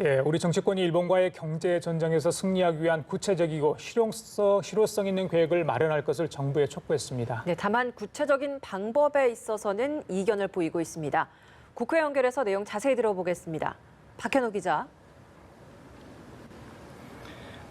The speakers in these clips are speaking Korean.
예, 우리 정치권이 일본과의 경제 전쟁에서 승리하기 위한 구체적이고 실효성 있는 계획을 마련할 것을 정부에 촉구했습니다. 네, 다만 구체적인 방법에 있어서는 이견을 보이고 있습니다. 국회 연결해서 내용 자세히 들어보겠습니다. 박현우 기자.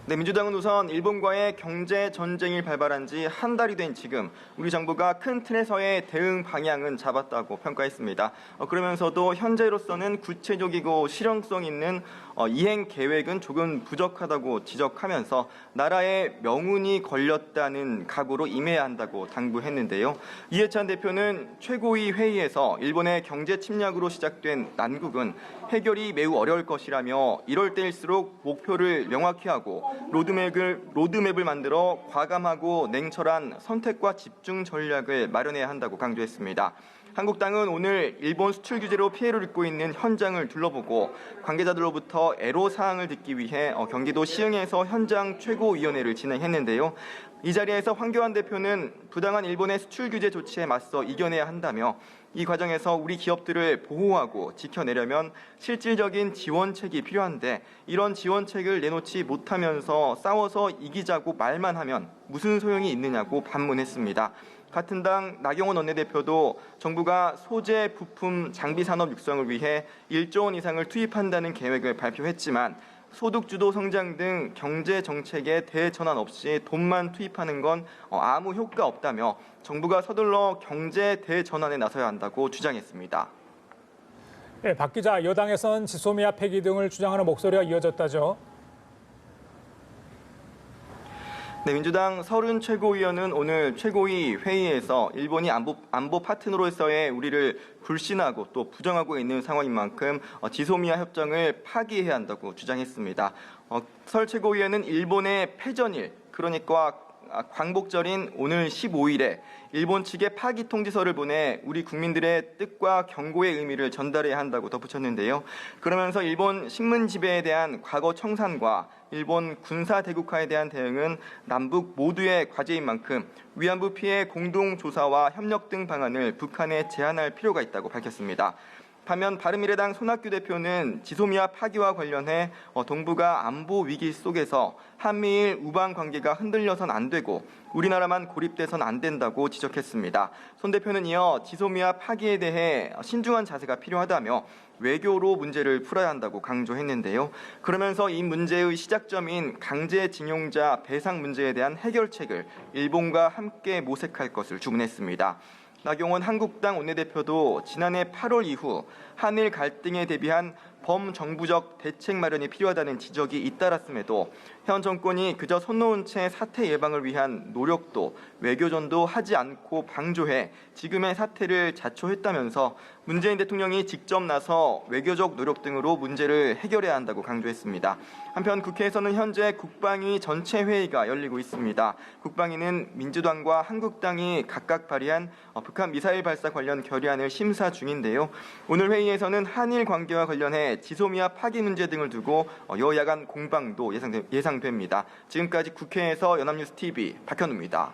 네, 민주당은 우선 일본과의 경제 전쟁이 발발한 지 한 달이 된 지금 우리 정부가 큰 틀에서의 대응 방향은 잡았다고 평가했습니다. 그러면서도 현재로서는 구체적이고 실용성 있는 이행 계획은 조금 부족하다고 지적하면서 나라의 명운이 걸렸다는 각오로 임해야 한다고 당부했는데요. 이해찬 대표는 최고위 회의에서 일본의 경제 침략으로 시작된 난국은 해결이 매우 어려울 것이라며 이럴 때일수록 목표를 명확히 하고 로드맵을 만들어 과감하고 냉철한 선택과 집중 전략을 마련해야 한다고 강조했습니다. 한국당은 오늘 일본 수출 규제로 피해를 입고 있는 현장을 둘러보고 관계자들로부터 애로사항을 듣기 위해 경기도 시흥에서 현장 최고위원회를 진행했는데요. 이 자리에서 황교안 대표는 부당한 일본의 수출 규제 조치에 맞서 이겨내야 한다며 이 과정에서 우리 기업들을 보호하고 지켜내려면 실질적인 지원책이 필요한데 이런 지원책을 내놓지 못하면서 싸워서 이기자고 말만 하면 무슨 소용이 있느냐고 반문했습니다. 같은 당 나경원 원내대표도 정부가 소재, 부품, 장비 산업 육성을 위해 1조 원 이상을 투입한다는 계획을 발표했지만 소득주도 성장 등 경제 정책에 대전환 없이 돈만 투입하는 건 아무 효과 없다며 정부가 서둘러 경제 대전환에 나서야 한다고 주장했습니다. 네, 박 기자, 여당에선 지소미아 폐기 등을 주장하는 목소리가 이어졌다죠. 네, 민주당 서른 최고위원은 오늘 최고위 회의에서 일본이 안보 파트너로서의 우리를 불신하고 또 부정하고 있는 상황인 만큼 지소미아 협정을 파기해야 한다고 주장했습니다. 설 최고위원은 일본의 패전일, 그러니까 광복절인 오늘 15일에 일본 측에 파기 통지서를 보내 우리 국민들의 뜻과 경고의 의미를 전달해야 한다고 덧붙였는데요. 그러면서 일본 식민 지배에 대한 과거 청산과 일본 군사 대국화에 대한 대응은 남북 모두의 과제인 만큼 위안부 피해 공동조사와 협력 등 방안을 북한에 제안할 필요가 있다고 밝혔습니다. 반면 바른미래당 손학규 대표는 지소미아 파기와 관련해 동북아 안보 위기 속에서 한미일 우방 관계가 흔들려선 안 되고 우리나라만 고립돼선 안 된다고 지적했습니다. 손 대표는 이어 지소미아 파기에 대해 신중한 자세가 필요하다며 외교로 문제를 풀어야 한다고 강조했는데요. 그러면서 이 문제의 시작점인 강제징용자 배상 문제에 대한 해결책을 일본과 함께 모색할 것을 주문했습니다. 나경원 한국당 원내대표도 지난해 8월 이후 한일 갈등에 대비한 범정부적 대책 마련이 필요하다는 지적이 잇따랐음에도 현 정권이 그저 손 놓은 채 사태 예방을 위한 노력도 외교전도 하지 않고 방조해 지금의 사태를 자초했다면서 문재인 대통령이 직접 나서 외교적 노력 등으로 문제를 해결해야 한다고 강조했습니다. 한편 국회에서는 현재 국방위 전체 회의가 열리고 있습니다. 국방위는 민주당과 한국당이 각각 발의한 북한 미사일 발사 관련 결의안을 심사 중인데요. 오늘 회의에서는 한일 관계와 관련해 지소미아 파기 문제 등을 두고 여야 간 공방도 예상됩니다. 지금까지 국회에서 연합뉴스 TV 박현우입니다.